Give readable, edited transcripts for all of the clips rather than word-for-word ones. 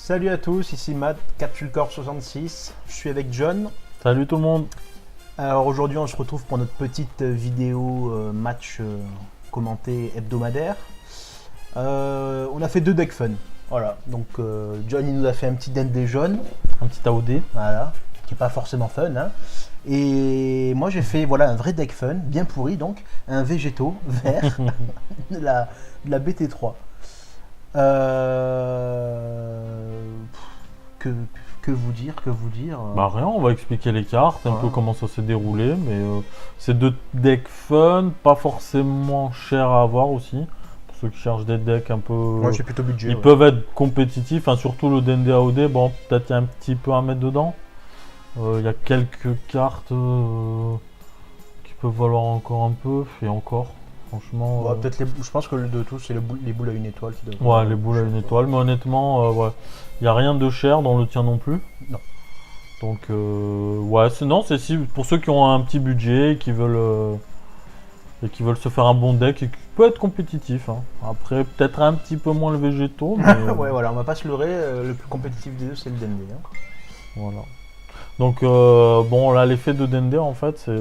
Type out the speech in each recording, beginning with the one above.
Salut à tous, ici Matt, CapsuleCorp66. Je suis avec John. Salut tout le monde. Alors aujourd'hui, on se retrouve pour notre petite vidéo match commenté hebdomadaire. On a fait 2 decks fun. Voilà, donc John il nous a fait un petit Dende jaune. Un petit AOD. Voilà, qui n'est pas forcément fun. Hein. Et moi j'ai fait voilà, un vrai deck fun, bien pourri donc, un végétaux vert de la BT3. Que vous dire Bah rien, on va expliquer les cartes, un peu comment ça s'est déroulé, mais c'est 2 decks fun, pas forcément chers à avoir aussi. Pour ceux qui cherchent des decks un peu... Moi j'ai plutôt budget. Ils peuvent être compétitifs, hein, surtout le Dende AOD, bon peut-être il y a un petit peu à mettre dedans. Il y a quelques cartes qui peuvent valoir encore un peu, et encore. Franchement, ouais, peut-être je pense que le de tout c'est les boules à une étoile qui doivent. Ouais, les boules à une étoile, mais honnêtement, ouais, il n'y a rien de cher dans le tien non plus. Non. Donc, ouais, c'est si pour ceux qui ont un petit budget et qui veulent se faire un bon deck et qui peut être compétitif. Hein. Après, peut-être un petit peu moins le végétaux. Mais, ouais, voilà, on va pas se leurrer, le plus compétitif des deux c'est le Dende. Hein. Voilà. Donc, bon, là, l'effet de Dende en fait, c'est.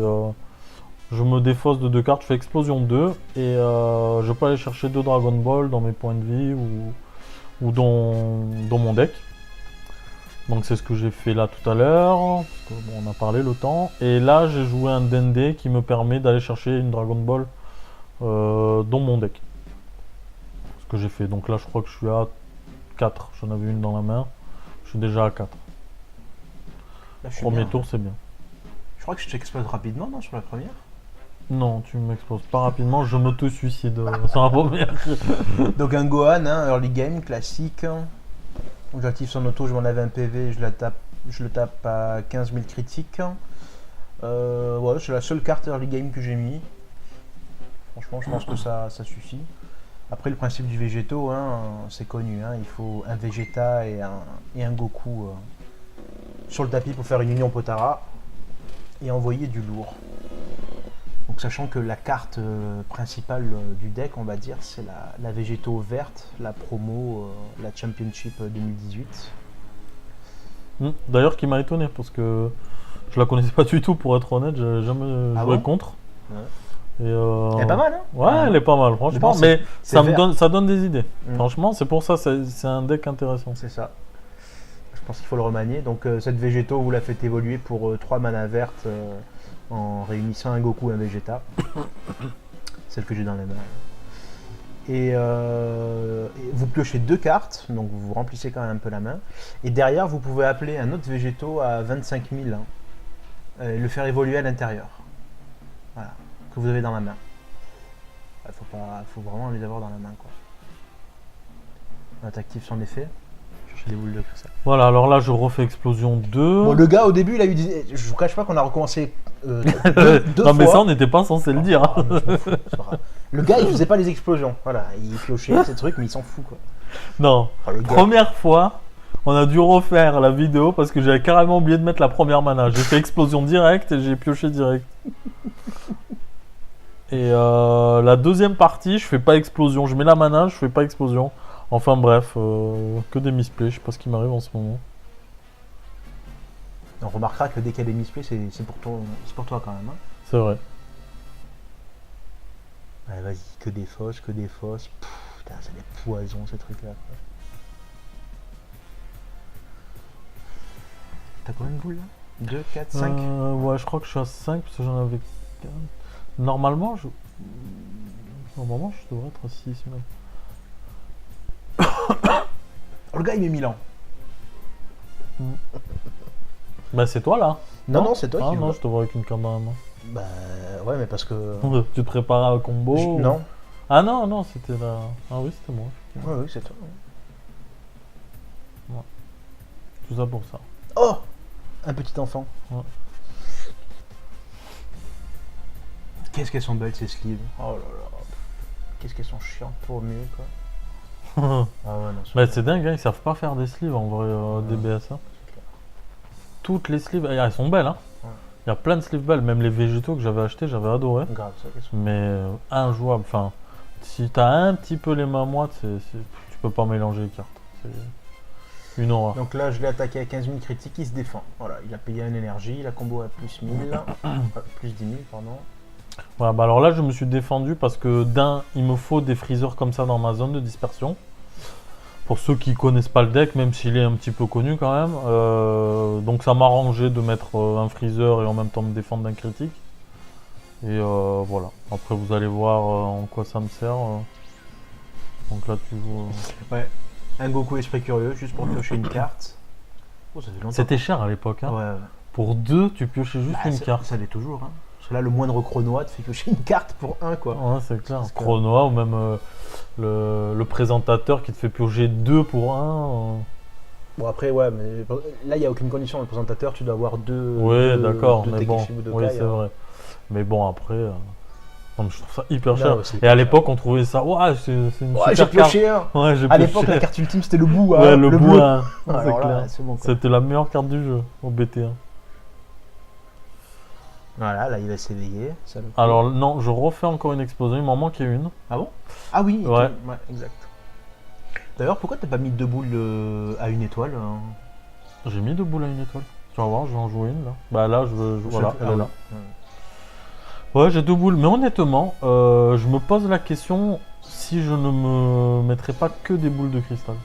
Je me défausse de 2 cartes, je fais explosion 2 et je peux aller chercher 2 Dragon Ball dans mes points de vie ou dans mon deck. Donc c'est ce que j'ai fait là tout à l'heure, bon, on a parlé le temps. Et là j'ai joué un Dende qui me permet d'aller chercher une Dragon Ball dans mon deck. Ce que j'ai fait, donc là je crois que je suis à 4, j'en avais une dans la main, je suis déjà à 4. Là, Premier bien. tour c'est bien. Je crois que je t'explose rapidement, non, sur la première. Non, tu m'exploses pas rapidement, je m'auto-suicide sur la première. Donc un Gohan, hein, early game, classique. J'active son auto, je m'en avais un PV, je le tape à 15 000 critiques. Ouais, c'est la seule carte early game que j'ai mis. Franchement, je pense que ça suffit. Après, le principe du végétaux, hein, c'est connu. Hein, il faut un Vegeta et un Goku sur le tapis pour faire une union Potara et envoyer du lourd. Donc sachant que la carte principale du deck, on va dire, c'est la végétaux verte, la promo, la Championship 2018. D'ailleurs qui m'a étonné parce que je la connaissais pas du tout pour être honnête, j'ai jamais joué contre. Ouais. Et Elle est pas mal, hein? Ouais, elle est pas mal franchement, bon, mais ça donne des idées. Franchement, c'est pour ça, c'est un deck intéressant. C'est ça. Je pense qu'il faut le remanier. Donc cette végétaux, vous la faites évoluer pour 3 mana vertes. En réunissant un Goku et un Vegeta, celle que j'ai dans la main. Et vous piochez 2 cartes, donc vous remplissez quand même un peu la main. Et derrière, vous pouvez appeler un autre végétaux à 25 000 et le faire évoluer à l'intérieur. Voilà, que vous avez dans la main. Faut vraiment les avoir dans la main, quoi. Là, t'actives son effet. Des boules de cristal. Voilà, alors là je refais explosion 2. Bon, le gars au début, il a eu des... Je vous cache pas qu'on a recommencé deux non, fois. mais ça on n'était pas censé le dire. Hein. Le gars il faisait pas les explosions. Voilà, il piochait ces trucs, mais il s'en fout quoi. Non, première fois, on a dû refaire la vidéo parce que j'avais carrément oublié de mettre la première mana. J'ai fait explosion direct et j'ai pioché direct. Et la deuxième partie, je fais pas explosion. Je mets la mana, je fais pas explosion. Enfin bref, que des misplays, je sais pas ce qui m'arrive en ce moment. On remarquera que dès qu'il y a des misplays, c'est pour toi quand même. Hein. C'est vrai. Allez, vas-y, que des fausses. Putain, c'est des poisons ces trucs-là. T'as combien de boules là 2, 4, 5 Ouais, je crois que je suis à 5 parce que j'en avais 4. Normalement, je devrais être à 6 même. Oh, le gars il met 1000 ans. Bah c'est toi là. Non, c'est toi qui non, je te vois avec une carte dans la main. Bah ouais, mais parce que... Tu te prépares à un combo Non. Ah non, c'était là. Ah oui, c'était moi. Oui, c'est toi. Ouais. Tout ça pour ça. Oh, un petit enfant. Ouais. Qu'est-ce qu'elles sont belles ces sleeves. Oh là là. Qu'est-ce qu'elles sont chiantes pour mieux quoi. Ah ouais, non, bah c'est dingue, hein, ils savent pas faire des sleeves en vrai, des BSA. Toutes les sleeves, elles sont belles, hein. Il y a plein de sleeves belles, même les végétaux que j'avais achetés, j'avais adoré. Grave, ça, mais injouable, enfin, si t'as un petit peu les mains moites, tu peux pas mélanger les cartes. Une aura. Donc là, je l'ai attaqué à 15 000 critiques, il se défend. Voilà, il a payé une énergie, la combo à plus 1000, plus 10 000, pardon. Voilà, bah alors là, je me suis défendu parce que d'un, il me faut des freezers comme ça dans ma zone de dispersion. Pour ceux qui connaissent pas le deck, même s'il est un petit peu connu quand même. Donc ça m'a arrangé de mettre un freezer et en même temps me défendre d'un critique. Et voilà. Après, vous allez voir en quoi ça me sert. Donc là, tu joues. Ouais, un Goku esprit curieux, juste pour piocher une carte. Oh, ça fait longtemps. C'était cher à l'époque. Hein. Ouais, ouais. Pour 2, tu piochais juste une carte. Ça l'est toujours. Hein. Parce que là, le moindre chronoa te fait piocher une carte pour 1, quoi. Ouais, c'est clair. Parce que- Chronoa ou même le présentateur qui te fait piocher 2 pour 1. Bon, après, ouais, mais là, il n'y a aucune condition. Le présentateur, tu dois avoir deux. Ouais, d'accord, deux mais bon. Takeshi Budokai, Oui, c'est hein. vrai. Mais bon, après. Non, mais je trouve ça hyper Là, cher. ouais, c'est Et hyper à cher. l'époque, on trouvait ça. Ouais, c'est une Ouais, j'ai super carte. pioché un. Ouais, j'ai À l'époque, pioché. la carte ultime, c'était le bout. Ouais, le bout, bleu. hein. Ouais, C'est alors là, clair. c'est bon, quoi. C'était la meilleure carte du jeu au BT1. Voilà, là, il va s'éveiller. saloperie. Alors, non, je refais encore une explosion. Il m'en manquait une. Ah bon? Ah oui, Ouais. ouais, exact. D'ailleurs, pourquoi t'as pas mis 2 boules à une étoile hein J'ai mis 2 boules à une étoile. Tu vas voir, je vais en jouer une là. Bah là, voilà, elle est là. Ouais, j'ai 2 boules, mais honnêtement, je me pose la question si je ne me mettrais pas que des boules de cristal.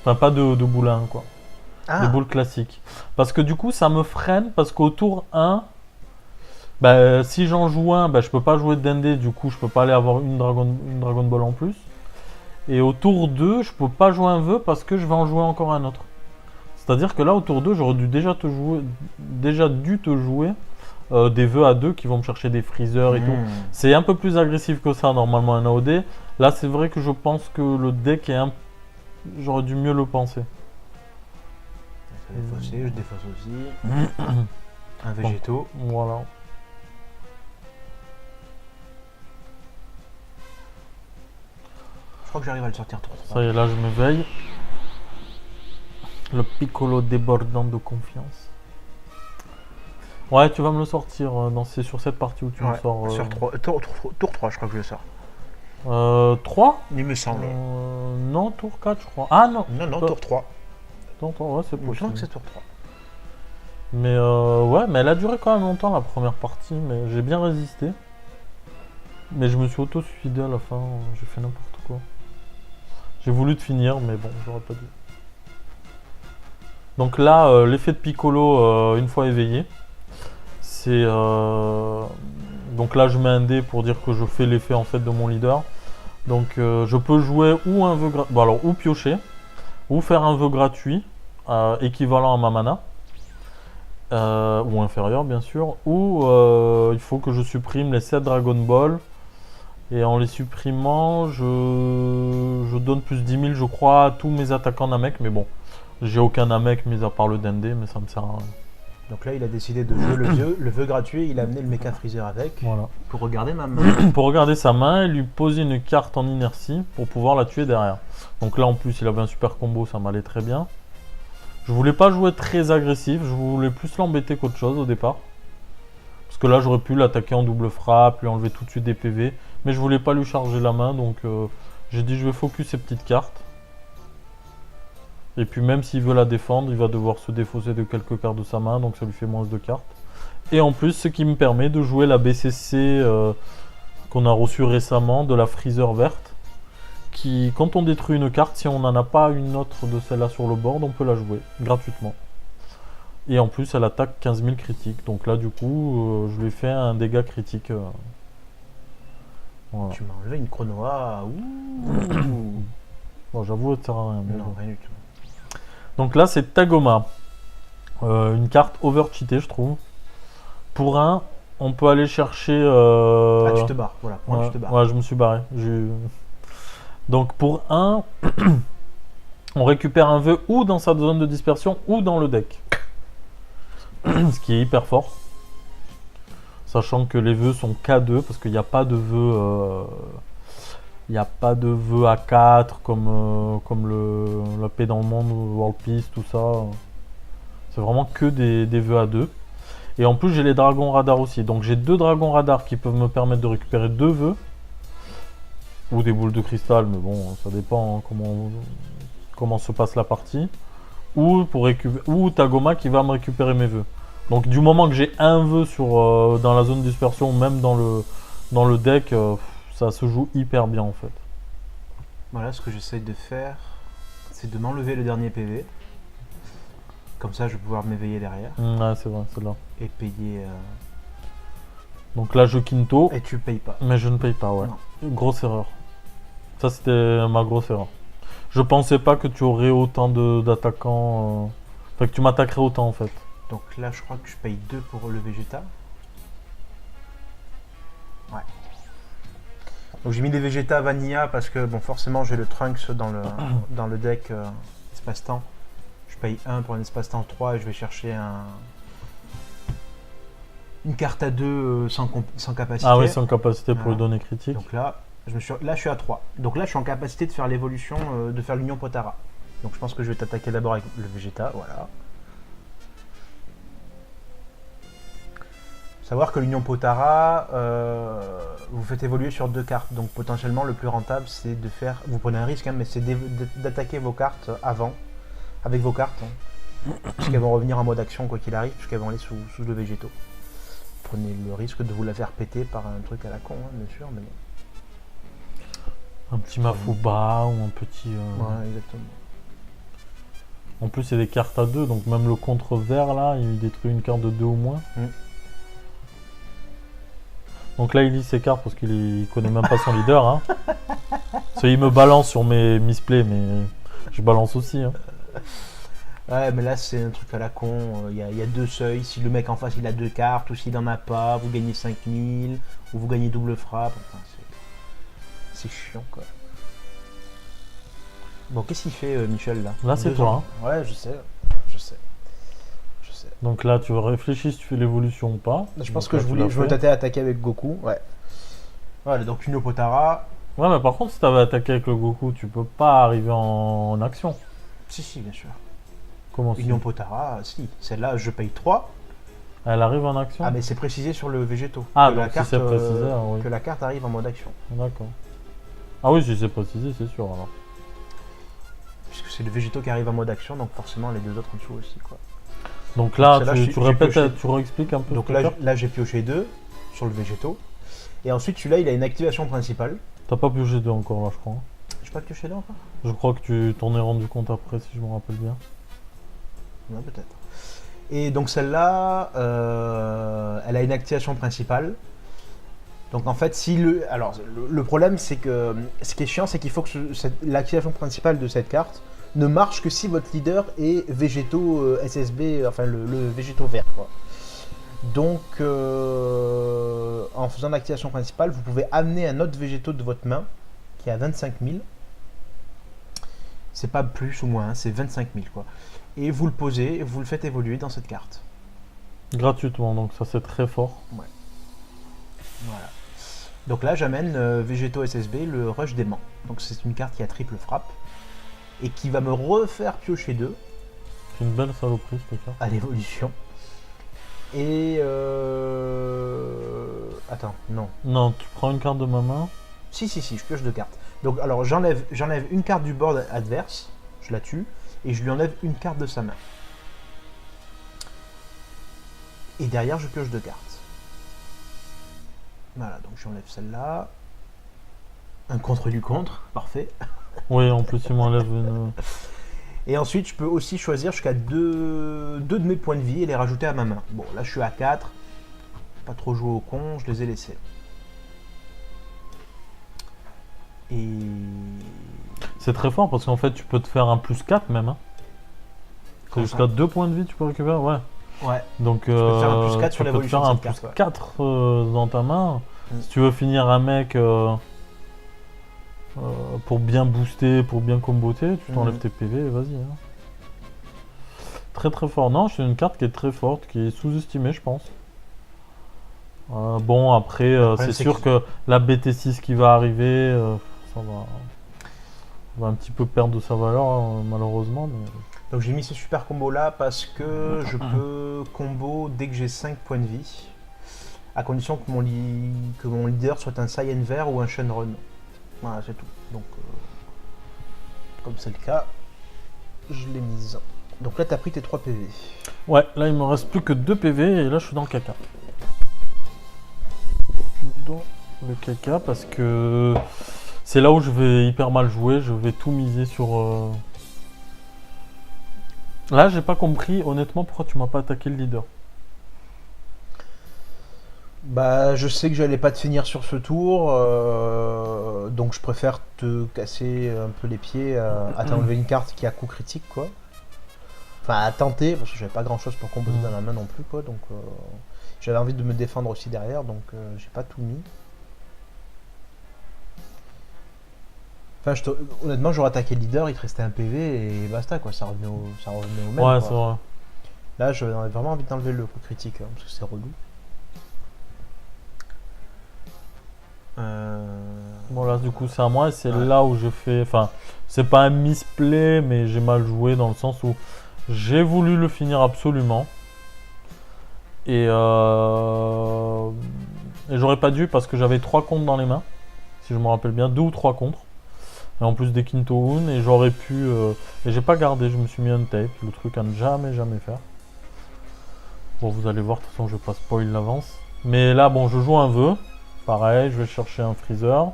Enfin, pas de boules à 1, quoi. Ah, Des boules classiques. Parce que du coup, ça me freine, parce qu'au tour 1, bah, si j'en joue un, bah, je peux pas jouer Dende, du coup, je peux pas aller avoir une Dragon Ball en plus. Et au tour 2, je peux pas jouer un vœu parce que je vais en jouer encore un autre. C'est-à-dire que là, au tour 2, j'aurais déjà dû te jouer des vœux à 2 qui vont me chercher des freezers et tout. C'est un peu plus agressif que ça normalement un AOD. Là c'est vrai que je pense que le deck est j'aurais dû mieux le penser. Ça défaussé, je défausse aussi. Un végétaux. Voilà. Je crois que j'arrive à le sortir tour 3. Ça y est, là je m'éveille. Le piccolo débordant de confiance. Ouais, tu vas me le sortir. C'est sur cette partie où tu me sors. Sur 3. Tour 3, je crois que je le sors. 3 Il me semble. Non, tour 4 je crois. Ah non. Non, tour 3. Ouais, c'est Je pense possible. que c'est tour 3. Mais ouais, mais elle a duré quand même longtemps la première partie, mais j'ai bien résisté. Mais je me suis auto-suicidé à la fin, j'ai fait n'importe quoi. J'ai voulu te finir, mais bon, j'aurais pas dû. Donc là, l'effet de Piccolo, une fois éveillé, c'est... Donc là, je mets un dé pour dire que je fais l'effet en fait de mon leader. Donc je peux jouer ou un vœu bon, alors, ou piocher, ou faire un vœu gratuit, équivalent à ma mana. Ou inférieur bien sûr, ou il faut que je supprime les 7 Dragon Ball, et en les supprimant je donne plus 10 000 je crois à tous mes attaquants Namek, mais bon, j'ai aucun Namek mis à part le Dende, mais ça me sert à rien. Donc là, il a décidé de jouer le vœu gratuit, il a amené le Mecha Freezer avec, Voilà. pour regarder ma main. Pour regarder sa main et lui poser une carte en inertie pour pouvoir la tuer derrière. Donc là en plus il avait un super combo, ça m'allait très bien. Je voulais pas jouer très agressif, je voulais plus l'embêter qu'autre chose au départ. Parce que là j'aurais pu l'attaquer en double frappe, lui enlever tout de suite des PV. Mais je voulais pas lui charger la main, donc j'ai dit je vais focus ces petites cartes. Et puis même s'il veut la défendre, il va devoir se défausser de quelques cartes de sa main, donc ça lui fait moins de cartes. Et en plus, ce qui me permet de jouer la BCC qu'on a reçue récemment, de la Freezer verte. Qui, quand on détruit une carte, si on n'en a pas une autre de celle-là sur le board, on peut la jouer gratuitement. Et en plus, elle attaque 15 000 critiques. Donc là, du coup, je lui ai fait un dégât critique. Voilà. Tu m'as enlevé une Chronoa. Ouh. Bon, j'avoue, ça sert à rien. mais Non, bon. rien du tout. Donc là, c'est Tagoma. Une carte over-cheatée, je trouve. Pour un, on peut aller chercher... Ah, tu te barres, voilà. Moi, Ouais, tu te barres. ouais, je me suis barré. Donc pour un, on récupère un vœu ou dans sa zone de dispersion ou dans le deck. Ce qui est hyper fort. Sachant que les vœux sont K2 parce qu'il n'y a pas de vœux... Il n'y a pas de vœux à 4 comme la paix dans le monde, World Peace, tout ça. C'est vraiment que des vœux à 2. Et en plus j'ai les dragons radars aussi. Donc j'ai 2 dragons radars qui peuvent me permettre de récupérer 2 vœux. Ou des boules de cristal, mais bon, ça dépend hein, comment se passe la partie. ou Tagoma qui va me récupérer mes vœux. Donc du moment que j'ai un vœu dans la zone de dispersion, même dans le deck, ça se joue hyper bien en fait. Voilà, ce que j'essaye de faire, c'est de m'enlever le dernier PV. Comme ça, je vais pouvoir m'éveiller derrière. Ouais, c'est vrai, c'est là. Et payer... Donc là, je quinto. Et tu payes pas. Mais je ne paye pas, ouais. Non. Grosse erreur. Ça, c'était ma grosse erreur. Je pensais pas que tu aurais autant d'attaquants... Enfin, que tu m'attaquerais autant, en fait. Donc là, je crois que je paye 2 pour le Vegeta. Ouais. Donc j'ai mis des Vegeta Vanilla parce que, bon, forcément, j'ai le Trunks dans le deck espace-temps. Je paye 1 pour un espace-temps 3 et je vais chercher une carte à 2 sans capacité. Ah oui, sans capacité pour lui donner critique. Donc là, je suis à 3. Donc là, je suis en capacité de faire l'évolution, de faire l'Union Potara. Donc je pense que je vais t'attaquer d'abord avec le Vegeta, voilà. Savoir que l'Union Potara, vous faites évoluer sur 2 cartes. Donc potentiellement, le plus rentable, c'est de faire... Vous prenez un risque, hein, mais c'est d'attaquer vos cartes avant, avec vos cartes. Hein, puisqu'elles vont revenir en mode action, quoi qu'il arrive, puisqu'elles vont aller sous le végétaux. Prenez le risque de vous la faire péter par un truc à la con, hein, bien sûr, mais bon. Un petit Mafuba ou un petit... Ouais, exactement. En plus, c'est des cartes à 2, donc même le contre-vert, là, il détruit une carte de 2 ou moins. Donc là, il lit ses cartes parce qu'il connaît même pas son leader. Hein. Parce qu'il me balance sur mes misplays, mais je balance aussi. Hein. Ouais, mais là, c'est un truc à la con. Il y a 2 seuils. Si le mec en face, il a 2 cartes, ou s'il en a pas, vous gagnez 5000, ou vous gagnez double frappe. Enfin, c'est chiant, quoi. Bon, qu'est-ce qu'il fait, Michel, là? Là, c'est toi. Hein. Ouais, je sais. Donc là, tu réfléchis si tu fais l'évolution ou pas. Je pense que je veux tâter à attaquer avec Goku. Ouais. Voilà, donc Union Potara. Ouais, mais par contre, si t'avais attaqué avec le Goku, tu peux pas arriver en action. Si, bien sûr. Comment ça? Union Potara, si. Celle-là, je paye 3. Elle arrive en action? Ah, mais c'est précisé sur le végétaux. Ah, donc si c'est précisé, oui. Que la carte arrive en mode action. D'accord. Ah oui, si c'est précisé, c'est sûr alors. Puisque c'est le végétaux qui arrive en mode action, donc forcément les 2 autres en dessous aussi, quoi. Donc là, tu répètes, tu réexpliques un peu. Donc là j'ai pioché 2 sur le végétaux. Et ensuite, celui-là, il a une activation principale. T'as pas pioché 2 encore là, je crois. J'ai pas pioché 2 encore? Je crois que tu t'en es rendu compte après, si je me rappelle bien. Non, peut-être. Et donc celle-là, elle a une activation principale. Donc en fait, le problème, c'est que ce qui est chiant, c'est qu'il faut que l'activation principale de cette carte ne marche que si votre leader est végétaux SSB, enfin le végétaux vert, quoi. Donc en faisant l'activation principale, vous pouvez amener un autre végétaux de votre main qui est à 25 000. C'est pas plus ou moins, hein, c'est 25 000, quoi. Et vous le posez, vous le faites évoluer dans cette carte. Gratuitement, donc ça c'est très fort. Ouais. Voilà. Donc là, j'amène végétaux SSB, le Rush Dément. Donc c'est une carte qui a triple frappe et qui va me refaire piocher 2. C'est une belle saloperie cette carte. À l'évolution. Et attends, non. Non, tu prends une carte de ma main. Si, je pioche 2 cartes. Donc alors j'enlève une carte du board adverse, je la tue, et je lui enlève une carte de sa main. Et derrière, je pioche 2 cartes. Voilà, donc j'enlève celle-là. Un contre du contre, parfait. Oui, en plus il m'enlève une... Et ensuite, je peux aussi choisir jusqu'à 2 de mes points de vie et les rajouter à ma main. Bon, là je suis à 4. Pas trop jouer au con, je les ai laissés. Et... C'est très fort parce qu'en fait tu peux te faire un plus 4 même. Hein. C'est jusqu'à 2 points de vie tu peux récupérer, ouais. Ouais. Donc tu peux te faire un plus 4 sur tu peux te faire un plus 4 dans ta main. Si tu veux finir un mec pour bien booster, pour bien comboter, tu t'enlèves tes PV et vas-y. Hein. Très très fort. Non, c'est une carte qui est très forte, qui est sous-estimée je pense. Bon après, c'est sûr que la BT6 qui va arriver, ça va un petit peu perdre de sa valeur hein, malheureusement. Mais... Donc j'ai mis ce super combo là parce que je peux combo dès que j'ai 5 points de vie, à condition que mon leader soit un Saiyan vert ou un Shenron. Voilà, c'est tout. Donc comme c'est le cas, je l'ai mise. Donc là, t'as pris tes 3 PV. Ouais, là il me reste plus que 2 PV et là je suis dans le caca. Dans le caca parce que c'est là où je vais hyper mal jouer, je vais tout miser sur... Là j'ai pas compris honnêtement pourquoi tu m'as pas attaqué le leader. Bah, je sais que j'allais pas te finir sur ce tour, donc je préfère te casser un peu les pieds à t'enlever une carte qui a coup critique, quoi. Enfin, à tenter, parce que j'avais pas grand chose pour composer dans la main non plus, quoi. Donc, j'avais envie de me défendre aussi derrière, donc j'ai pas tout mis. Enfin, honnêtement, j'aurais attaqué le leader, il te restait un PV et basta, quoi. Ça revenait au même. Ouais, quoi. c'est vrai. Là, j'avais vraiment envie d'enlever le coup critique, hein, parce que c'est relou. Voilà, du coup c'est à moi et c'est là où je fais... Enfin, c'est pas un misplay, mais j'ai mal joué dans le sens où j'ai voulu le finir absolument. Et j'aurais pas dû parce que j'avais 3 comptes dans les mains, si je me rappelle bien, 2 ou 3 contre. Et en plus des Kinto Un, et j'aurais pu... Et j'ai pas gardé, je me suis mis un tape, le truc à ne jamais faire. Bon, vous allez voir, de toute façon je vais pas spoil l'avance. Mais là, bon, je joue un vœu. Pareil, je vais chercher un freezer.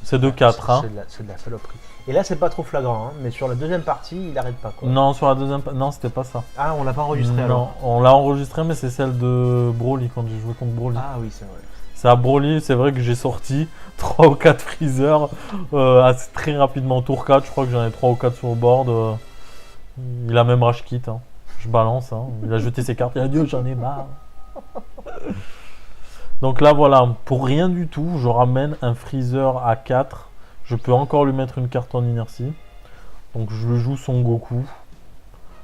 C'est de 4, hein. C'est de la saloperie. Et là, c'est pas trop flagrant, hein, mais sur la deuxième partie, il arrête pas, quoi. Non, sur la deuxième... Non, c'était pas ça. Ah, on l'a pas enregistré Non, alors. on l'a enregistré, mais c'est celle de Broly, quand j'ai joué contre Broly. Ah oui, c'est vrai. C'est à Broly, c'est vrai que j'ai sorti 3 ou 4 freezers très rapidement. Tour 4, je crois que j'en ai 3 ou 4 sur le board. Il a même rage kit, hein. Je balance, hein. Il a jeté ses cartes, il a dit oh, j'en ai marre. Donc là voilà, pour rien du tout, je ramène un freezer à 4. Je peux encore lui mettre une carte en inertie. Donc je lui joue son Goku.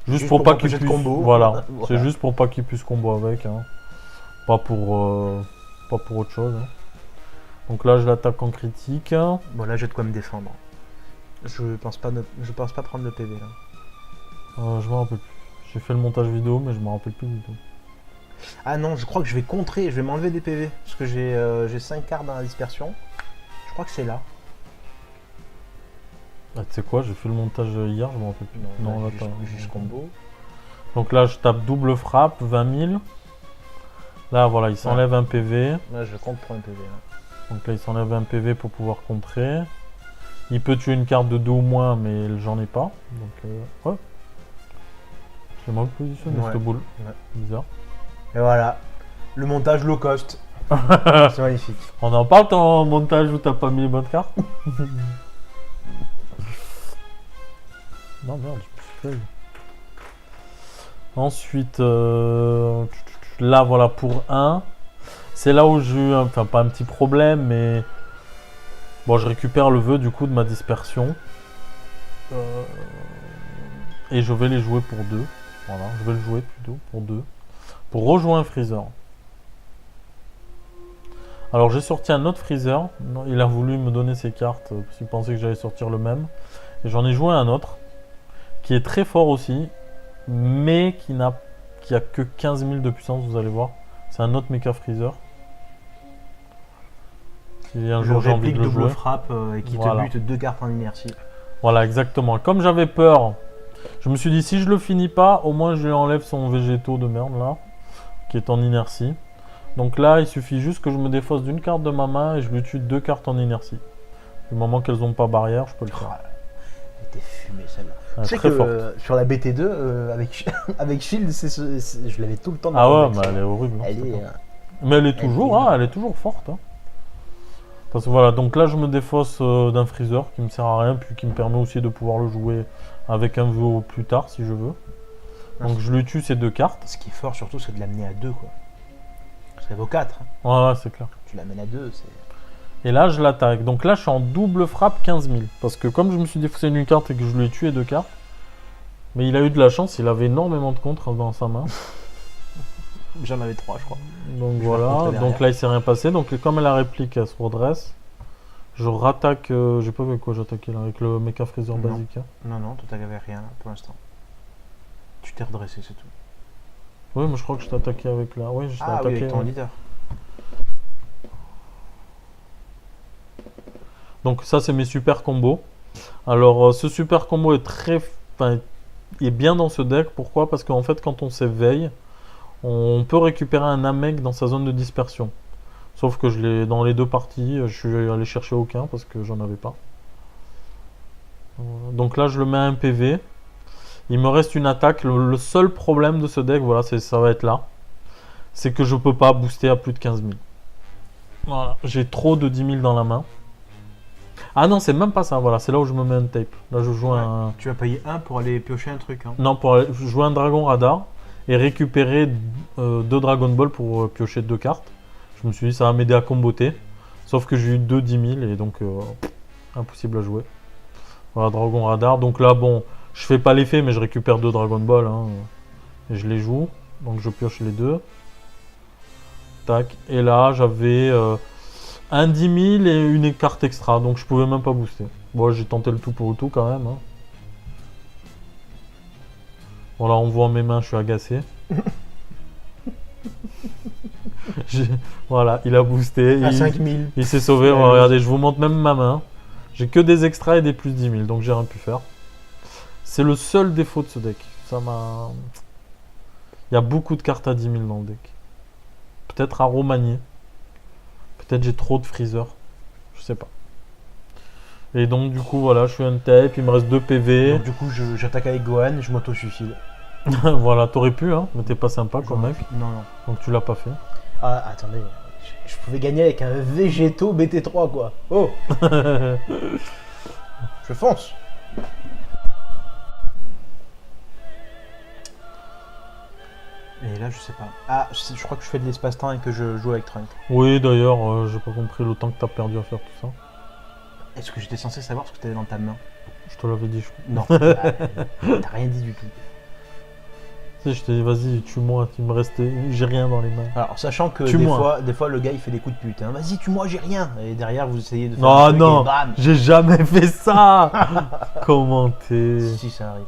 Juste pour pas qu'il puisse... combo. Voilà, c'est juste pour pas qu'il puisse combo avec. Hein. Pas pour autre chose. Hein. Donc là je l'attaque en critique. Bon là j'ai de quoi me défendre. Je pense pas prendre le PV là. Je me rappelle plus. J'ai fait le montage vidéo mais je me rappelle plus du tout. Ah non, je crois que je vais contrer, je vais m'enlever des PV. Parce que j'ai 5 cartes dans la dispersion. Je crois que c'est là. Ah, tu sais quoi, j'ai fait le montage hier, je me rappelle plus. Non, là, juste combo. Donc là je tape double frappe, 20 000. Là voilà, il s'enlève un PV. Là je compte pour un PV. Là. Donc là il s'enlève un PV pour pouvoir contrer. Il peut tuer une carte de 2 ou moins, mais j'en ai pas. Donc ouais. J'ai mal positionné cette boule. Ouais. Bizarre. Et voilà, le montage low cost. C'est magnifique. On en parle ton montage où t'as pas mis les bonnes cartes. Non merde, j'ai plus de feuilles. Ensuite, là voilà pour 1. C'est là où j'ai eu, enfin pas un petit problème, mais bon, je récupère le vœu du coup de ma dispersion. Et je vais les jouer pour 2. Voilà, je vais le jouer plutôt pour 2. Pour rejoindre un freezer. Alors j'ai sorti un autre freezer. Il a voulu me donner ses cartes parce qu'il pensait que j'allais sortir le même. Et j'en ai joué un autre qui est très fort aussi, mais qui a que 15 000 de puissance, vous allez voir. C'est un autre mecha freezer. Si un jour j'ai envie de le jouer. Frappe et qui te bute 2 cartes en inertie. Voilà, exactement. Comme j'avais peur, je me suis dit si je le finis pas, au moins je lui enlève son végétaux de merde là, qui est en inertie. Donc là, il suffit juste que je me défausse d'une carte de ma main et je lui tue 2 cartes en inertie. Du moment qu'elles n'ont pas barrière, je peux le faire. Elle était fumée celle-là. Ah, tu sais que sur la BT2, avec Shield, je l'avais tout le temps dans ah ouais, mais elle est horrible. Mais elle est toujours, elle est toujours forte. Hein. Parce que voilà, donc là je me défausse d'un freezer qui me sert à rien, puis qui me permet aussi de pouvoir le jouer avec un vœu plus tard si je veux. Donc je lui tue ces 2 cartes. Ce qui est fort surtout, c'est de l'amener à 2 quoi. Ça vaut 4. Hein. Ouais, c'est clair. Tu l'amènes à 2, c'est... Et là je l'attaque. Donc là je suis en double frappe 15 000. Parce que comme je me suis défaussé d'une carte et que je lui ai tué 2 cartes, mais il a eu de la chance, il avait énormément de contre dans sa main. J'en avais 3 je crois. Donc voilà, donc là il s'est rien passé. Donc comme elle a réplique, elle se redresse. Je rattaque, j'ai pas vu avec quoi j'attaquais là, avec le mecha freezer basique. Hein. Non, toi t'avais rien là, pour l'instant. Tu t'es redressé, c'est tout. Oui, mais je crois que je t'ai attaqué avec là. Oui, je t'ai attaqué avec ton leader. Donc ça c'est mes super combos. Alors ce super combo est très... Enfin, est bien dans ce deck. Pourquoi? Parce qu'en fait, quand on s'éveille, on peut récupérer un Namek dans sa zone de dispersion. Sauf que je l'ai dans les 2 parties, je suis allé chercher aucun parce que j'en avais pas. Voilà. Donc là, je le mets à 1 PV. Il me reste une attaque. Le seul problème de ce deck, voilà, ça va être là. C'est que je peux pas booster à plus de 15 000. Voilà. J'ai trop de 10 000 dans la main. Ah non, c'est même pas ça. Voilà, c'est là où je me mets un tape. Là, je joue un. Tu vas payer 1 pour aller piocher un truc. Hein. Non, pour aller jouer un Dragon Radar et récupérer 2 Dragon Ball pour piocher 2 cartes. Je me suis dit, ça va m'aider à comboter. Sauf que j'ai eu 2 10 000 et donc impossible à jouer. Voilà, Dragon Radar. Donc là, bon, je fais pas l'effet, mais je récupère 2 Dragon Ball. Hein, et je les joue. Donc je pioche les 2. Tac. Et là, j'avais un 10 000 et une carte extra. Donc je pouvais même pas booster. Bon, j'ai tenté le tout pour le tout quand même. Hein. Voilà, on voit mes mains, je suis agacé. Voilà, il a boosté. À 5000. Il s'est sauvé. Voilà, regardez, je vous montre même ma main. J'ai que des extras et des plus 10 000, donc j'ai rien pu faire. C'est le seul défaut de ce deck. Ça m'a. Il y a beaucoup de cartes à 10 000 dans le deck. Peut-être à remanier. Peut-être j'ai trop de freezer. Je sais pas. Et donc du coup voilà, je suis un tape, il me reste 2 PV. Donc du coup j'attaque avec Gohan et je m'auto-suicide. Voilà, t'aurais pu hein, mais t'es pas sympa comme mec. Non, non. Donc tu l'as pas fait. Ah attendez, je pouvais gagner avec un Végéto BT3 quoi. Oh. Je fonce. Et là je sais pas. Ah je crois que je fais de l'espace-temps et que je joue avec Trunk. Oui d'ailleurs, j'ai pas compris le temps que t'as perdu à faire tout ça. Est-ce que j'étais censé savoir ce que t'avais dans ta main? Je te l'avais dit je crois. Non, t'as rien dit du tout. Tu sais, je t'ai dit vas-y tue-moi, il me restait, j'ai rien dans les mains. Alors sachant que des fois le gars il fait des coups de pute. Hein. Vas-y tue-moi, j'ai rien. Et derrière vous essayez de faire un truc non, et bam. j'ai jamais fait ça. Comment t'es? Si ça arrive.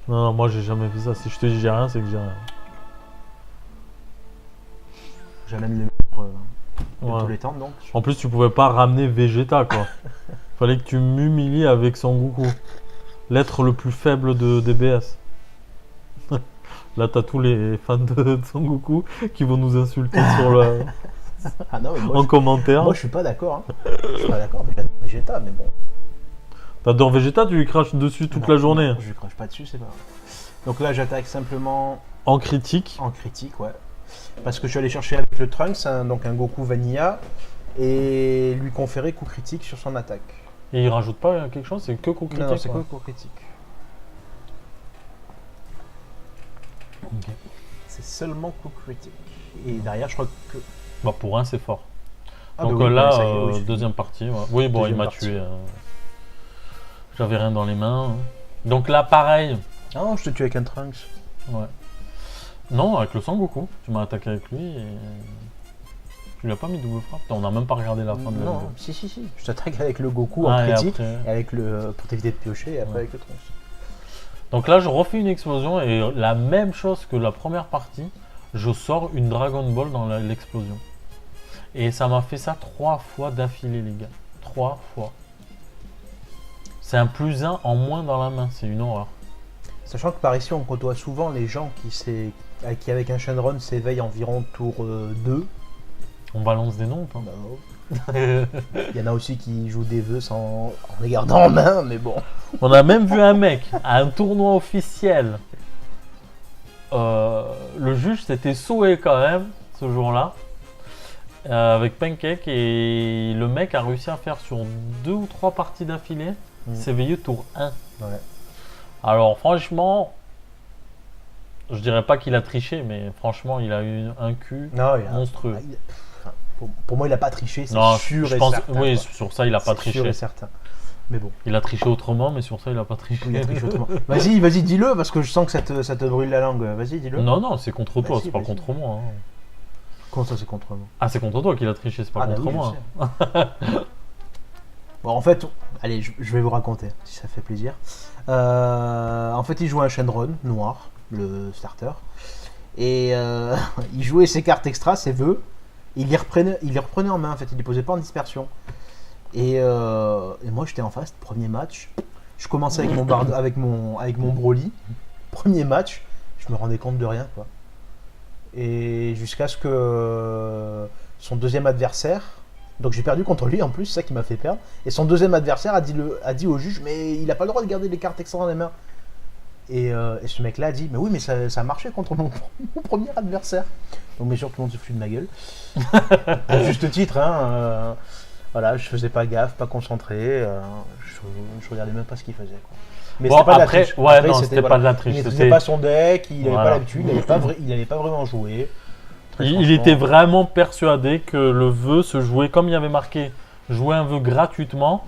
Non, moi j'ai jamais fait ça. Si je te dis j'ai rien, c'est que j'ai rien. J'amène le meilleur de tous les temps donc. En plus, tu pouvais pas ramener Vegeta quoi. Fallait que tu m'humilies avec Son Goku. L'être le plus faible de DBS. Là, t'as tous les fans de Son Goku qui vont nous insulter sur le... Ah non, mais moi, en commentaire. Moi je suis pas d'accord. Hein. Je suis pas d'accord, mais j'adore Vegeta, mais bon. T'adores Vegeta, tu lui craches dessus toute la journée. Non, je lui crache pas dessus, c'est pas grave. Donc là, j'attaque simplement. En critique. En critique, ouais. Parce que je suis allé chercher avec le Trunks, donc un Goku Vanilla, et lui conférer coup critique sur son attaque. Et il rajoute pas quelque chose, c'est que coup critique. Non, c'est que coup critique. Okay. C'est seulement coup critique. Et derrière, je crois que. Bah pour un, c'est fort. Ah donc bah oui, là, oui, deuxième partie. Ouais. Oui, bon, il m'a tué. J'avais rien dans les mains. Donc là, pareil. Ah non, je te tue avec un Trunks. Ouais. Non, avec le Sangoku. Tu m'as attaqué avec lui et. Tu lui as pas mis double frappe. On n'a même pas regardé la fin de la vidéo. Non, si. Je t'attaque avec le Goku en critique, et avec le. Pour t'éviter de piocher, et après avec le Trunks. Donc là, je refais une explosion et la même chose que la première partie, je sors une Dragon Ball dans l'explosion. Et ça m'a fait ça 3 fois d'affilée, les gars. 3 fois. C'est un +1 en moins dans la main, c'est une horreur. Sachant que par ici, on côtoie souvent les gens qui avec un Shenron s'éveillent environ tour 2. On balance des noms, hein. Il y en a aussi qui jouent des vœux en les gardant en main, mais bon. On a même vu un mec à un tournoi officiel. Le juge s'était sauvé quand même ce jour-là avec Pancake et le mec a réussi à faire sur 2 ou 3 parties d'affilée s'éveiller tour 1. Ouais. Alors franchement, je dirais pas qu'il a triché, mais franchement il a eu un cul monstrueux. Pour moi, il a pas triché, c'est sûr je et pense, certain. Oui, sur ça, il a pas triché. Sûr et certain. Mais bon. Il a triché autrement, mais sur ça, il a pas triché. Il a triché autrement. Vas-y, dis-le, parce que je sens que ça te brûle la langue. Vas-y, dis-le. Non, c'est contre toi, c'est pas contre moi. Hein. Comment ça, c'est contre moi? Ah, c'est contre toi qu'il a triché, c'est pas contre moi. Bon, en fait, allez, je vais vous raconter, si ça fait plaisir. En fait, il jouait un Shenron noir, le starter. Et il jouait ses cartes extra, ses vœux. Il les reprenait en main, en fait, il les posait pas en dispersion. Et moi, j'étais en face, premier match. Je commençais avec mon Broly. Premier match, je me rendais compte de rien, quoi. Et jusqu'à ce que son deuxième adversaire, donc j'ai perdu contre lui en plus, c'est ça qui m'a fait perdre. Et son deuxième adversaire a dit au juge, mais il n'a pas le droit de garder les cartes extra dans les mains. Et ce mec-là a dit, mais oui, mais ça a marché contre mon premier adversaire. Donc bien sûr, tout le monde se fout de ma gueule. À juste titre, hein. Voilà, je faisais pas gaffe, pas concentré. Je regardais même pas ce qu'il faisait, quoi. Mais Bon, c'était pas de la après, triche. ouais, Après, non, c'était pas de la triche. Il C'était maîtrisait pas son deck, il avait Voilà. pas l'habitude, il avait pas vraiment joué. Très Il franchement. était vraiment persuadé que le vœu se jouait, comme il y avait marqué jouer un vœu gratuitement,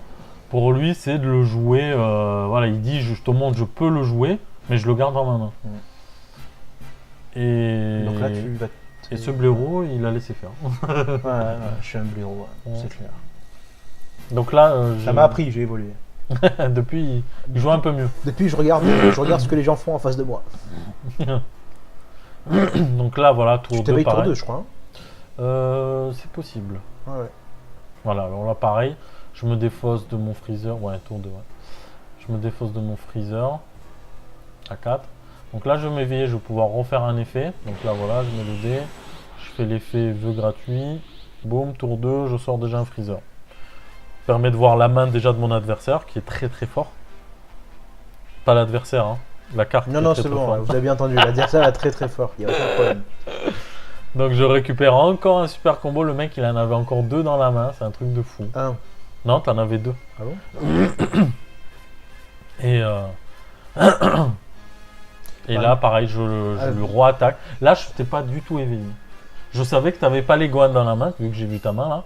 pour lui c'est de le jouer, voilà, il dit je te montre, je peux le jouer, mais je le garde dans ma main. Et, Donc là, tu vas. et ce blaireau, il a laissé faire. Ouais, je suis un blaireau, Ouais. c'est clair. Donc là, Ça m'a appris, j'ai évolué. depuis, il joue un peu mieux. Depuis, je regarde ce que les gens font en face de moi. Donc là, voilà, tour Tu 2 t'éveilles tour pareil. 2, je crois. C'est possible. Ouais. Voilà, alors là pareil, je me défausse de mon freezer, ouais, tour 2, ouais. Je me défausse de mon freezer à 4. Donc là je vais m'éveiller, je vais pouvoir refaire un effet. Donc là voilà, je mets le dé, je fais l'effet vœu gratuit, boum, tour 2, je sors déjà un freezer. Permet de voir la main déjà de mon adversaire qui est très très fort. Pas l'adversaire, hein. La carte. Non, qui est non, très, c'est très bon, forte. vous avez bien entendu. L'adversaire est très très fort, il n'y a aucun problème. Donc je récupère encore un super combo, le mec il en avait encore 2 dans la main, c'est un truc de fou. Un. Non, t'en avais 2. Ah bon? Et, et là, pareil, je le re-attaque. Là, je t'ai pas du tout éveillé. Je savais que tu n'avais pas les goans dans la main, vu que j'ai vu ta main là.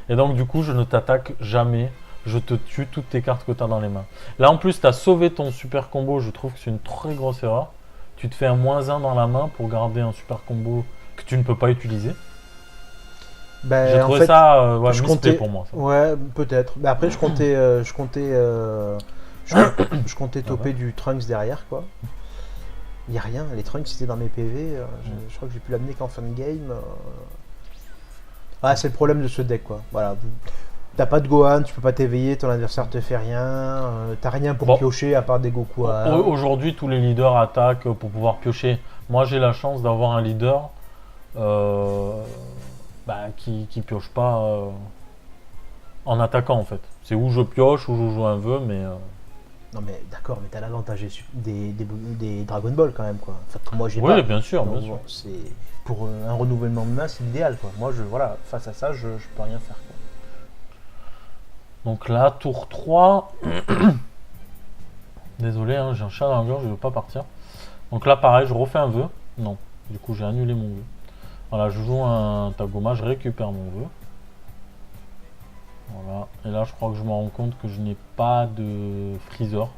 Et donc, du coup, je ne t'attaque jamais. Je te tue toutes tes cartes que tu as dans les mains. Là, en plus, tu as sauvé ton super combo. Je trouve que c'est une très grosse erreur. Tu te fais un -1 dans la main pour garder un super combo que tu ne peux pas utiliser. Ben, J'ai en trouvé fait, ça je misplay comptais- pour moi. Ça. Ouais, peut-être. Mais après, je comptais je comptais toper du Trunks derrière, quoi. Il n'y a rien, les Trunks c'était dans mes PV. Je crois que j'ai pu l'amener qu'en fin de game. Ah, c'est le problème de ce deck, quoi. Voilà. T'as pas de Gohan, tu peux pas t'éveiller, ton adversaire te fait rien. T'as rien pour Bon. piocher à part des Goku. Aujourd'hui, tous les leaders attaquent pour pouvoir piocher. Moi, j'ai la chance d'avoir un leader qui pioche pas en attaquant, en fait. C'est où je pioche, où je joue un vœu, mais... Non, mais d'accord, mais t'as l'avantage des Dragon Ball quand même, quoi. Enfin, que moi j'ai Oui, pas. bien sûr, Donc, bien sûr. bon, c'est pour un renouvellement de main, c'est l'idéal, quoi. Moi, voilà, face à ça, je peux rien faire, quoi. Donc là, tour 3. Désolé, hein, j'ai un chat dans la gorge, je veux pas partir. Donc là, pareil, je refais un vœu. Non, du coup, j'ai annulé mon vœu. Voilà, je joue un Tagoma, je récupère mon vœu. Voilà, et là, je crois que je me rends compte que je n'ai pas de freezer.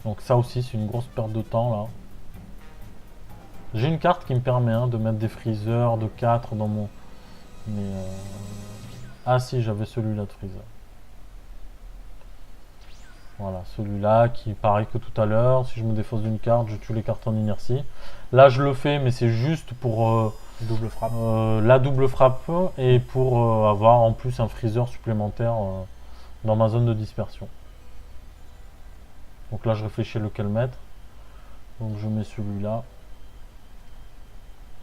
Donc ça aussi, c'est une grosse perte de temps, là. J'ai une carte qui me permet de mettre des freezers de 4 dans mon... Mais ah si, j'avais celui-là de freezer. Voilà, celui-là qui pareil que tout à l'heure. Si je me défausse d'une carte, je tue les cartes en inertie. Là, je le fais, mais c'est juste pour Double frappe. la double frappe et pour avoir en plus un freezer supplémentaire dans ma zone de dispersion. Donc là, je réfléchis lequel mettre. Donc je mets celui-là.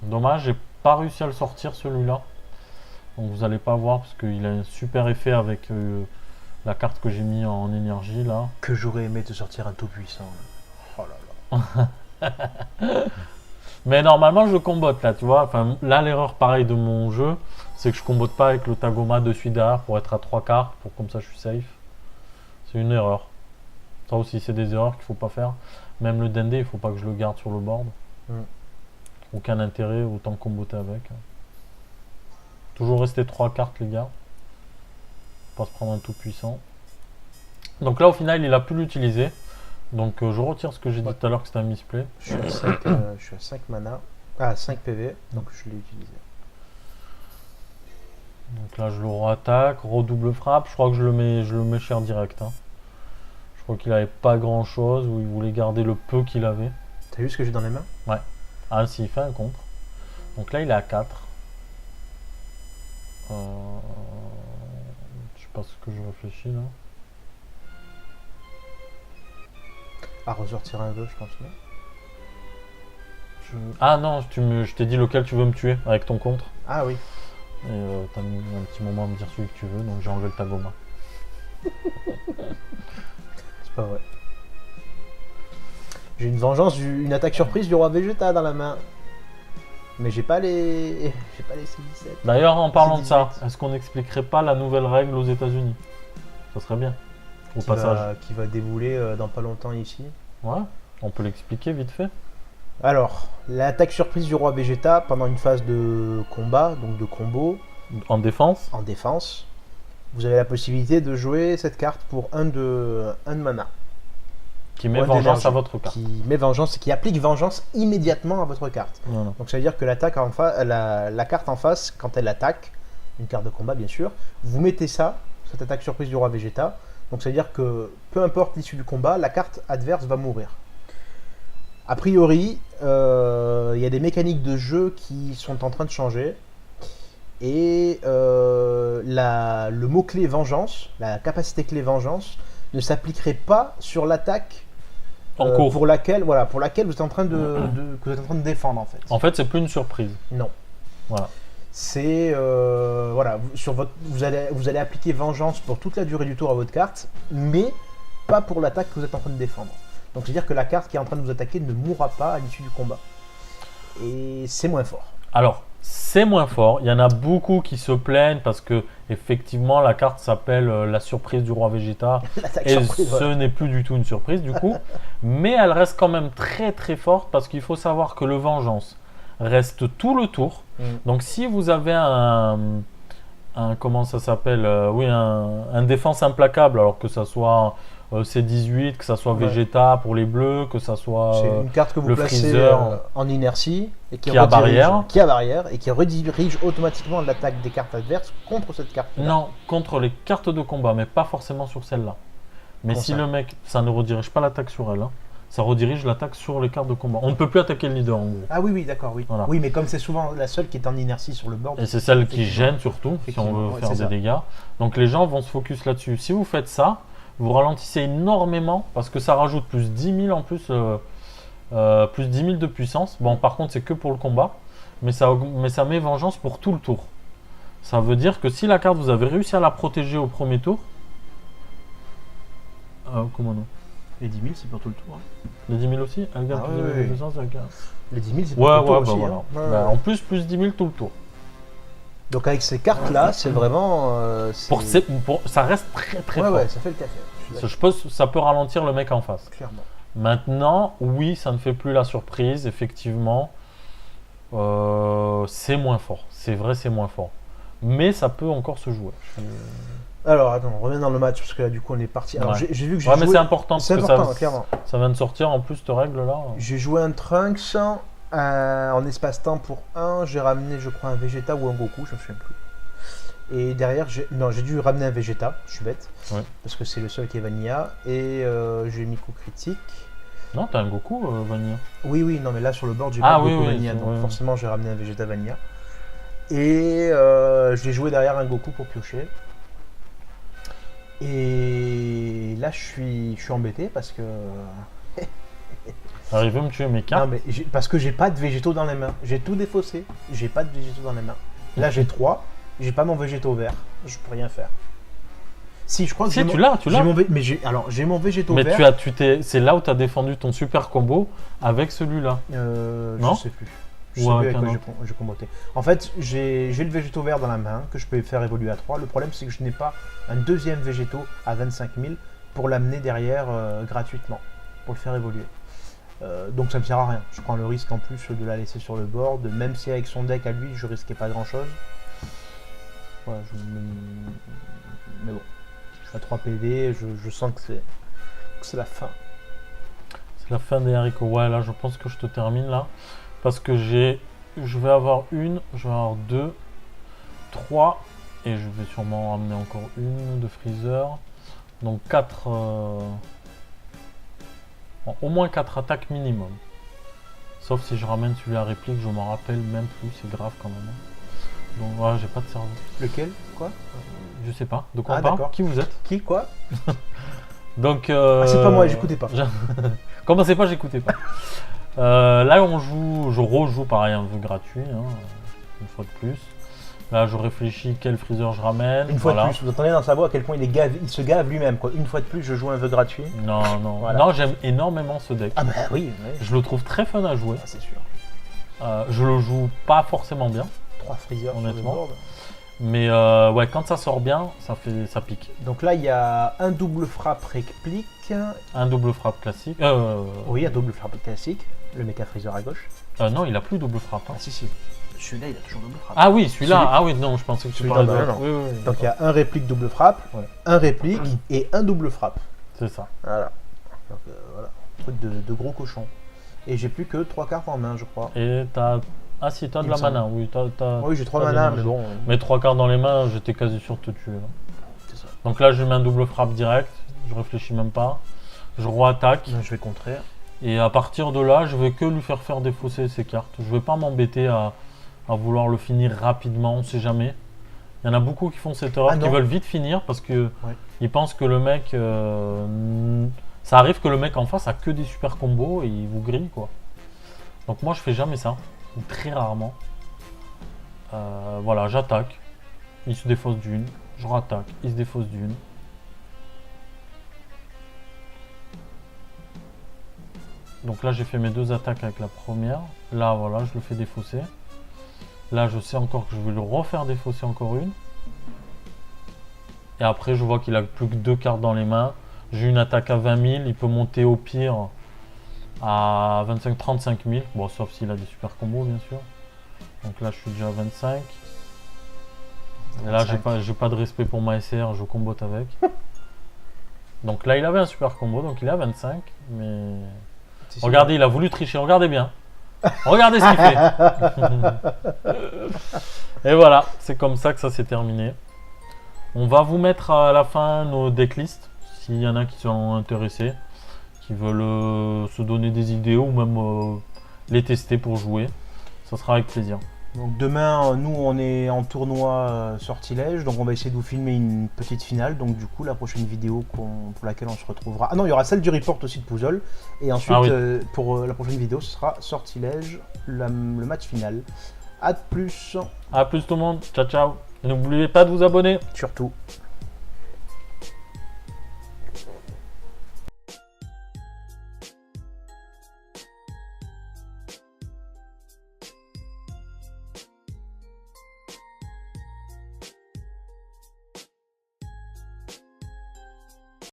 Dommage, j'ai pas réussi à le sortir celui-là. Donc vous allez pas voir parce qu'il a un super effet avec la carte que j'ai mis en énergie là. Que j'aurais aimé te sortir un tout puissant. Oh là là. Mais normalement je combote là, tu vois. Enfin, là l'erreur pareil de mon jeu, c'est que je combote pas avec le Tagoma dessus derrière pour être à 3 cartes, pour comme ça je suis safe. C'est une erreur. Ça aussi c'est des erreurs qu'il faut pas faire. Même le Dende, il faut pas que je le garde sur le board. Aucun intérêt, autant comboter avec. Toujours rester 3 cartes les gars. Pas se prendre un tout puissant. Donc là au final il a pu l'utiliser. Donc je retire ce que j'ai dit tout à l'heure que c'était un misplay. Je suis à 5 mana. Ah, 5 PV, donc je l'ai utilisé. Donc là je le re-attaque, redouble frappe. Je crois que je le mets cher direct. Hein. Je crois qu'il avait pas grand chose, ou il voulait garder le peu qu'il avait. T'as vu ce que j'ai dans les mains? Ouais. Ah si, il fait un contre. Donc là il est à 4. Je sais pas ce que je réfléchis là. À ressortir un vœu, je pense. Non, Ah non, je t'ai dit lequel tu veux me tuer avec ton contre. Ah oui. Et t'as mis un petit moment à me dire celui que tu veux, donc j'ai enlevé le Tagoma. C'est pas vrai. J'ai une vengeance, une attaque surprise du roi Vegeta dans la main. Mais j'ai pas les. J'ai pas les C17. D'ailleurs, en parlant de ça, C18. est-ce qu'on n'expliquerait pas la nouvelle règle aux États-Unis? Ça serait bien. Au passage. Qui va débouler dans pas longtemps ici. Ouais, on peut l'expliquer vite fait. Alors, l'attaque surprise du roi Vegeta pendant une phase de combat, donc de combo, En défense, en défense, vous avez la possibilité de jouer cette carte pour un de mana. qui met Point vengeance d'énergie. à votre carte. Qui met vengeance et qui applique vengeance immédiatement à votre carte. Voilà. Donc ça veut dire que la carte en face, quand elle attaque, une carte de combat bien sûr, vous mettez ça, cette attaque surprise du roi Vegeta. Donc ça veut dire que peu importe l'issue du combat, la carte adverse va mourir. A priori, il y a des mécaniques de jeu qui sont en train de changer. Et le mot-clé vengeance, la capacité clé vengeance, ne s'appliquerait pas sur l'attaque En cours. pour laquelle vous êtes en train que vous êtes en train de défendre en fait. En fait, c'est plus une surprise. Non. Voilà. C'est voilà, vous allez appliquer vengeance pour toute la durée du tour à votre carte, mais pas pour l'attaque que vous êtes en train de défendre. Donc c'est-à-dire que la carte qui est en train de vous attaquer ne mourra pas à l'issue du combat. Et c'est moins fort. Alors, c'est moins fort. Il y en a beaucoup qui se plaignent parce que effectivement la carte s'appelle la surprise du roi Vegeta L'attaque et surprise, ce voilà. n'est plus du tout une surprise du coup. Mais elle reste quand même très très forte parce qu'il faut savoir que le vengeance reste tout le tour. Donc si vous avez un comment ça s'appelle oui, un défense implacable, alors que ça soit C18, que ça soit Ouais. Vegeta pour les bleus, que ça soit C'est une carte que vous le placez Freezer, en inertie et qui a barrière. qui a barrière et qui redirige automatiquement l'attaque des cartes adverses contre cette carte. non, contre les cartes de combat, mais pas forcément sur celle-là. Mais Comment si ça le mec, ça ne redirige pas l'attaque sur elle, hein. Ça redirige l'attaque sur les cartes de combat. On ne peut plus attaquer le leader en gros. Ah oui, d'accord, oui. Voilà. Oui, mais comme c'est souvent la seule qui est en inertie sur le board. Et c'est celle qui Effectivement. gêne surtout, si on Effectivement, veut ouais, faire c'est des ça. dégâts. Donc les gens vont se focus là-dessus. Si vous faites ça, vous ralentissez énormément parce que ça rajoute plus 10 000 en plus, plus 10 000 de puissance. Bon, par contre, c'est que pour le combat, mais ça met vengeance pour tout le tour. Ça veut dire que si la carte, vous avez réussi à la protéger au premier tour, comment non? Les 10 000, c'est pour tout le tour. Hein. Les 10 000 aussi? Elle gagne Ah plus 10 000 oui, de oui. puissance, elle gagne. Les 10 000, c'est pour Ouais, tout le tour bah aussi. voilà. Hein. Ouais, Bah, ouais. en plus 10 000 tout le tour. Donc avec ces cartes-là, c'est vraiment. Ça reste très très ouais, fort. ouais, ça fait le café. Je suis d'accord, Ça peut ralentir le mec en face. clairement. Maintenant, oui, ça ne fait plus la surprise, effectivement. C'est moins fort. C'est vrai, c'est moins fort. Mais ça peut encore se jouer. Alors, attends, on revient dans le match parce que là, du coup, on est parti. Alors, Ouais. j'ai vu que j'ai Ouais, joué. mais c'est important C'est parce que important, clairement. ça vient de sortir en plus, cette règle-là. J'ai joué un Trunks en espace-temps pour 1. J'ai ramené, je crois, un Vegeta ou un Goku, je me souviens plus. Et derrière, j'ai dû ramener un Vegeta, je suis bête. Ouais. Parce que c'est le seul qui est Vanilla. Et j'ai mis coup critique. Non, t'as un Goku, Vanilla. Oui, oui, non, mais là sur le board, j'ai Ah pas oui, Goku oui, Vanilla. c'est- Donc ouais. forcément, j'ai ramené un Vegeta Vanilla. Et j'ai joué derrière un Goku pour piocher. Et là, je suis embêté parce que. Alors, il veut me tuer mes Non, cartes. mais parce que j'ai pas de végétaux dans les mains. J'ai tout défaussé. J'ai pas de végétaux dans les mains. Là, j'ai 3. J'ai pas mon végétau vert. Je peux rien faire. Si, je crois que Si, j'ai tu mon- l'as, tu j'ai l'as. mon mais j'ai mon végétau Mais vert. c'est là où tu as défendu ton super combo avec celui-là. Non Je sais plus. Je Ou sais plus avec avec quoi un j'ai comboté. En fait, j'ai le végétau vert dans la main que je peux faire évoluer à 3. Le problème, c'est que je n'ai pas un deuxième végétau à 25 000 pour l'amener derrière gratuitement, pour le faire évoluer. Donc ça me sert à rien. Je prends le risque en plus de la laisser sur le board, même si avec son deck à lui, je risquais pas grand chose. Voilà, mais bon, je suis à 3 PV, je sens que c'est la fin. C'est la fin des haricots. Ouais, là, je pense que je te termine là. Parce que je vais avoir une, je vais avoir 2, 3. Et je vais sûrement ramener encore une de Freezer. Donc 4. Au moins 4 attaques minimum. Sauf si je ramène celui à réplique, je m'en rappelle même plus, c'est grave quand même. Donc voilà, j'ai pas de cerveau. Lequel? Quoi? Je sais pas. De quoi Ah, on parle? d'accord. Qui vous êtes? Qui? Quoi? Donc. Ah, c'est pas moi, j'écoutais pas. Commencez pas, j'écoutais pas. Là, je rejoue pareil un vœu gratuit, hein, une fois de plus. Là, je réfléchis quel freezer je ramène. Une fois voilà. de plus, vous entendez dans sa voix à quel point il se gave lui-même. Une fois de plus, je joue un vœu gratuit. Non, non, Voilà. non, j'aime énormément ce deck. Ah bah oui, Je le trouve très fun à jouer. c'est sûr. Je le joue pas forcément bien, 3 freezers Honnêtement. sur le board. mais ouais, quand ça sort bien, ça pique. Donc là, il y a un double frappe réplique. Un double frappe classique. Oui, un double frappe classique. Le méca freezer à gauche. Non, il a plus double frappe. Hein. Ah si, si. Celui-là, il a toujours double frappe. Ah oui, celui-là. Celui- Ah oui, non, je pensais que tu Celui-là, parlais de. bah, non. Oui, oui, oui, Donc il y d'accord. a un réplique double frappe, Ouais. un réplique et un double frappe. C'est ça. Voilà. Donc voilà. Truc de gros cochon. Et j'ai plus que 3 cartes en main, je crois. Et t'as. Ah si, t'as de Il la me semble. mana, oui. Oui, j'ai 3 t'as mana, des mais bon. Mais 3 cartes dans les mains, j'étais quasi sûr de te tuer. Là. C'est ça. Donc là, je mets un double frappe direct. Je réfléchis même pas. Je re-attaque. Donc, je vais contrer. Et à partir de là, je vais que lui faire défausser ses cartes. Je vais pas m'embêter à vouloir le finir rapidement, on sait jamais. Il y en a beaucoup qui font cette erreur, Ah qui non. veulent vite finir parce que Ouais. ils pensent que le mec... ça arrive que le mec en face a que des super combos et il vous grille quoi. Donc moi je fais jamais ça, ou très rarement. Voilà, j'attaque. Il se défausse d'une, je rattaque, il se défausse d'une. Donc là j'ai fait mes 2 attaques avec la première. Là voilà, je le fais défausser. Là je sais encore que je vais le refaire défausser encore une. Et après je vois qu'il a plus que 2 cartes dans les mains. J'ai une attaque à 20 000, il peut monter au pire à 25-35 000. Bon sauf s'il a des super combos bien sûr. Donc là je suis déjà à 25. Et là j'ai pas de respect pour ma SR, je combote avec. Donc là il avait un super combo, donc il est à 25. Mais... C'est Regardez, il a voulu tricher, regardez bien. Regardez ce qu'il fait. Et voilà, c'est comme ça que ça s'est terminé. On va vous mettre à la fin nos decklists, s'il y en a qui sont intéressés, qui veulent se donner des idées ou même les tester pour jouer. Ça sera avec plaisir. Donc demain, nous on est en tournoi sortilège, donc on va essayer de vous filmer une petite finale. Donc du coup, la prochaine vidéo pour laquelle on se retrouvera. Ah non, il y aura celle du report aussi de Puzzle. Et ensuite, Ah oui. pour la prochaine vidéo, ce sera sortilège, le match final. A de plus, A plus tout le monde, ciao ciao. Et n'oubliez pas de vous abonner. surtout.